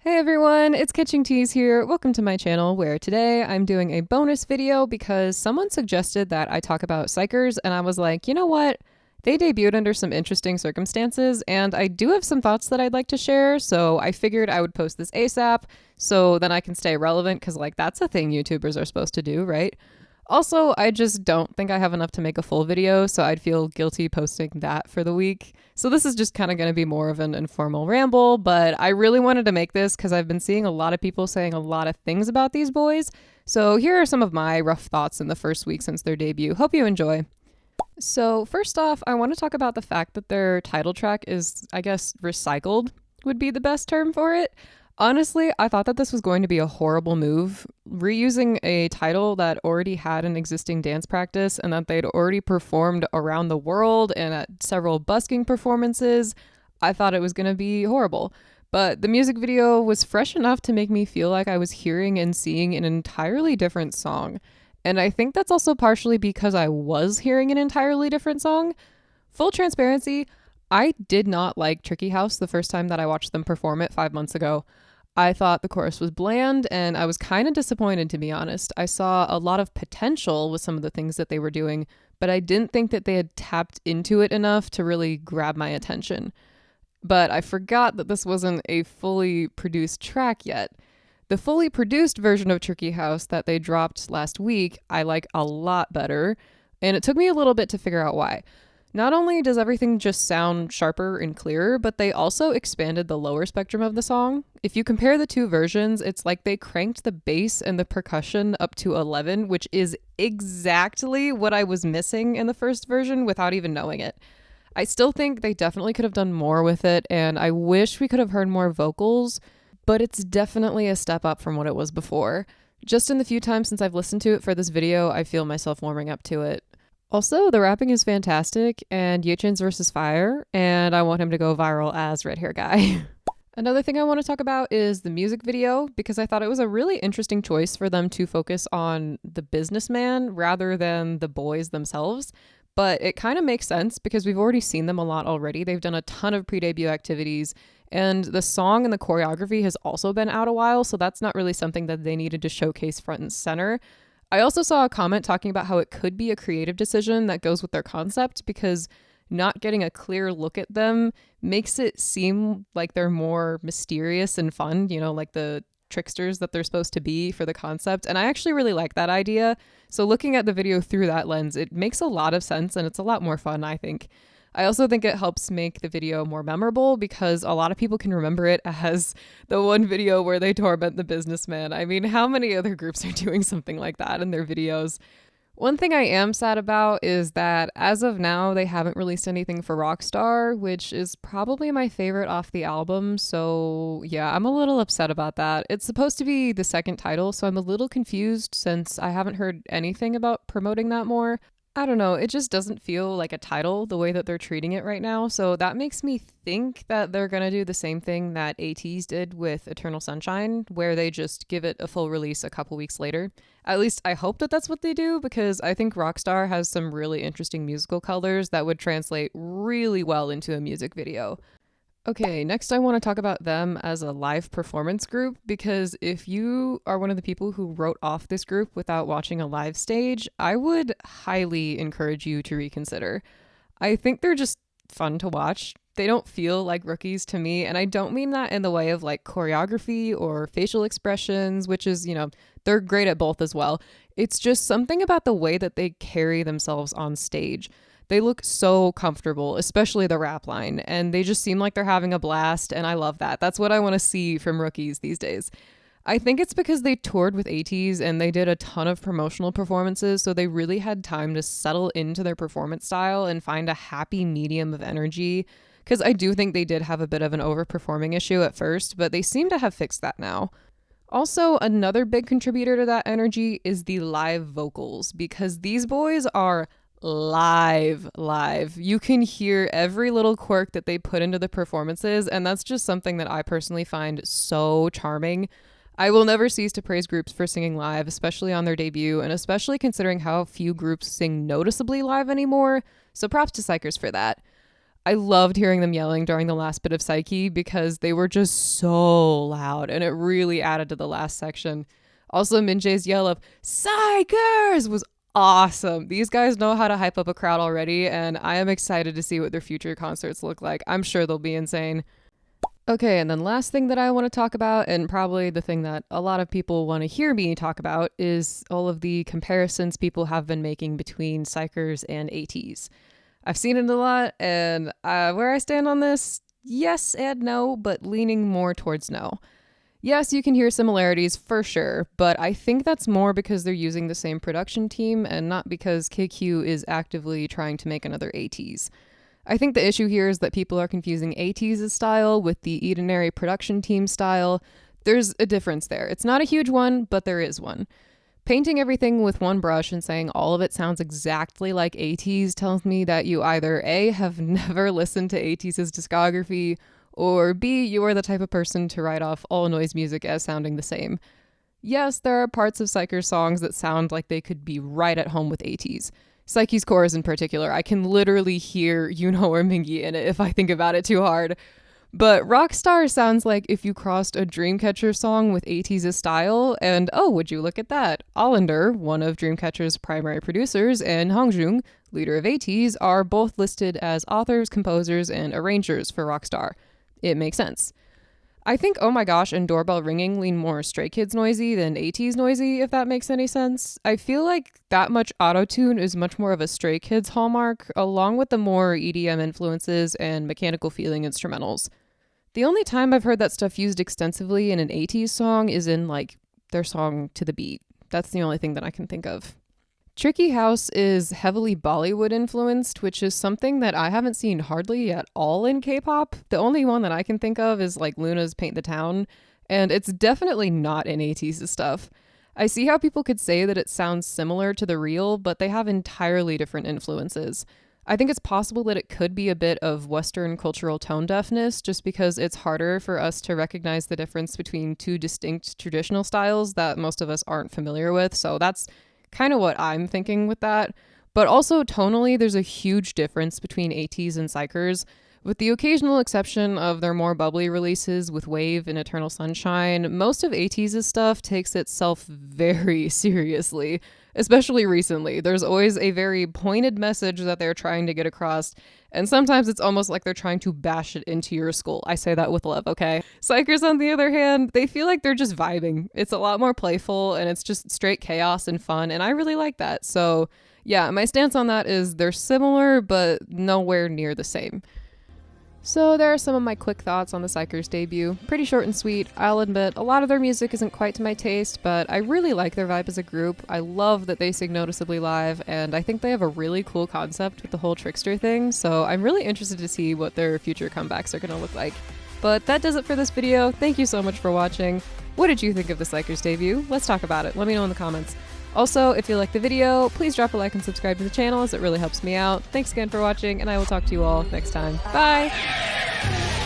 Hey everyone, it's Kqent here. Welcome to my channel where today I'm doing a bonus video because someone suggested that I talk about Xikers and I was like, you know what? They debuted under some interesting circumstances and I do have some thoughts that I'd like to share, so I figured I would post this ASAP so then I can stay relevant because that's a thing YouTubers are supposed to do, right? Also, I just don't think I have enough to make a full video, so I'd feel guilty posting that for the week. So this is just kind of going to be more of an informal ramble, but I really wanted to make this because I've been seeing a lot of people saying a lot of things about these boys. So here are some of my rough thoughts in the first week since their debut. Hope you enjoy. So first off, I want to talk about the fact that their title track is, I guess, recycled would be the best term for it. Honestly, I thought that this was going to be a horrible move. Reusing a title that already had an existing dance practice and that they'd already performed around the world and at several busking performances, I thought it was going to be horrible. But the music video was fresh enough to make me feel like I was hearing and seeing an entirely different song. And I think that's also partially because I was hearing an entirely different song. Full transparency, I did not like Tricky House the first time that I watched them perform it 5 months ago. I thought the chorus was bland and I was kind of disappointed, to be honest. I saw a lot of potential with some of the things that they were doing, but I didn't think that they had tapped into it enough to really grab my attention. But I forgot that this wasn't a fully produced track yet. The fully produced version of Tricky House that they dropped last week, I like a lot better, and it took me a little bit to figure out why. Not only does everything just sound sharper and clearer, but they also expanded the lower spectrum of the song. If you compare the two versions, it's like they cranked the bass and the percussion up to 11, which is exactly what I was missing in the first version without even knowing it. I still think they definitely could have done more with it, and I wish we could have heard more vocals, but it's definitely a step up from what it was before. Just in the few times since I've listened to it for this video, I feel myself warming up to it. Also, the rapping is fantastic, and Yechan's verse is fire, and I want him to go viral as Red Hair Guy. Another thing I want to talk about is the music video, because I thought it was a really interesting choice for them to focus on the businessman rather than the boys themselves. But it kind of makes sense because we've already seen them a lot already. They've done a ton of pre-debut activities, and the song and the choreography has also been out a while, so that's not really something that they needed to showcase front and center. I also saw a comment talking about how it could be a creative decision that goes with their concept because not getting a clear look at them makes it seem like they're more mysterious and fun, like the tricksters that they're supposed to be for the concept. And I actually really like that idea. So looking at the video through that lens, it makes a lot of sense and it's a lot more fun, I think. I also think it helps make the video more memorable because a lot of people can remember it as the one video where they torment the businessman. I mean, how many other groups are doing something like that in their videos? One thing I am sad about is that as of now, they haven't released anything for Rockstar, which is probably my favorite off the album. So yeah, I'm a little upset about that. It's supposed to be the second title, so I'm a little confused since I haven't heard anything about promoting that more. I don't know, it just doesn't feel like a title the way that they're treating it right now, so that makes me think that they're gonna do the same thing that Ateez did with Eternal Sunshine, where they just give it a full release a couple weeks later. At least I hope that that's what they do, because I think Rockstar has some really interesting musical colors that would translate really well into a music video. Okay, next I want to talk about them as a live performance group because if you are one of the people who wrote off this group without watching a live stage, I would highly encourage you to reconsider. I think they're just fun to watch. They don't feel like rookies to me, and I don't mean that in the way of like choreography or facial expressions, which is, they're great at both as well. It's just something about the way that they carry themselves on stage. They look so comfortable, especially the rap line, and they just seem like they're having a blast, and I love that. That's what I want to see from rookies these days. I think it's because they toured with Ateez and they did a ton of promotional performances, so they really had time to settle into their performance style and find a happy medium of energy, because I do think they did have a bit of an overperforming issue at first, but they seem to have fixed that now. Also, another big contributor to that energy is the live vocals, because these boys are live. You can hear every little quirk that they put into the performances, and that's just something that I personally find so charming. I will never cease to praise groups for singing live, especially on their debut, and especially considering how few groups sing noticeably live anymore, so props to Xikers for that. I loved hearing them yelling during the last bit of Psyche because they were just so loud and it really added to the last section. Also, Minjae's yell of Xikers was awesome. These guys know how to hype up a crowd already, and I am excited to see what their future concerts look like. I'm sure they'll be insane. Okay, and then last thing that I want to talk about, and probably the thing that a lot of people want to hear me talk about, is all of the comparisons people have been making between Xikers and Ateez. I've seen it a lot, and where I stand on this, yes and no, but leaning more towards no. Yes, you can hear similarities for sure, but I think that's more because they're using the same production team and not because KQ is actively trying to make another Ateez. I think the issue here is that people are confusing Ateez's style with the Edenary production team style. There's a difference there. It's not a huge one, but there is one. Painting everything with one brush and saying all of it sounds exactly like Ateez tells me that you either A, have never listened to Ateez's discography, or B, you are the type of person to write off all noise music as sounding the same. Yes, there are parts of Xikers songs that sound like they could be right at home with Ateez. Psyche's chorus in particular, I can literally hear Hyunwoo or Minjae in it if I think about it too hard. But Rockstar sounds like if you crossed a Dreamcatcher song with Ateez's style, and oh, would you look at that, Allender, one of Dreamcatcher's primary producers, and Hongjung, leader of Ateez, are both listed as authors, composers, and arrangers for Rockstar. It makes sense. I think Oh My Gosh and Doorbell Ringing lean more Stray Kids noisy than Ateez noisy, if that makes any sense. I feel like that much autotune is much more of a Stray Kids hallmark, along with the more EDM influences and mechanical feeling instrumentals. The only time I've heard that stuff used extensively in an Ateez song is in, like, their song To the Beat. That's the only thing that I can think of. Tricky House is heavily Bollywood influenced, which is something that I haven't seen hardly at all in K-pop. The only one that I can think of is like Luna's Paint the Town, and it's definitely not in Ateez's stuff. I see how people could say that it sounds similar to the real, but they have entirely different influences. I think it's possible that it could be a bit of Western cultural tone deafness, just because it's harder for us to recognize the difference between two distinct traditional styles that most of us aren't familiar with, so that's kind of what I'm thinking with that. But also tonally, there's a huge difference between Ateez and Xikers, with the occasional exception of their more bubbly releases with Wave and Eternal Sunshine. Most of Ateez's stuff takes itself very seriously, especially recently. There's always a very pointed message that they're trying to get across, and sometimes it's almost like they're trying to bash it into your skull. I say that with love, okay? Xikers, on the other hand, they feel like they're just vibing. It's a lot more playful, and it's just straight chaos and fun, and I really like that. So yeah, my stance on that is they're similar, but nowhere near the same. So there are some of my quick thoughts on the Xikers debut. Pretty short and sweet, I'll admit. A lot of their music isn't quite to my taste, but I really like their vibe as a group. I love that they sing noticeably live, and I think they have a really cool concept with the whole trickster thing, so I'm really interested to see what their future comebacks are going to look like. But that does it for this video. Thank you so much for watching. What did you think of the Xikers debut? Let's talk about it. Let me know in the comments. Also, if you liked the video, please drop a like and subscribe to the channel as it really helps me out. Thanks again for watching, and I will talk to you all next time. Bye!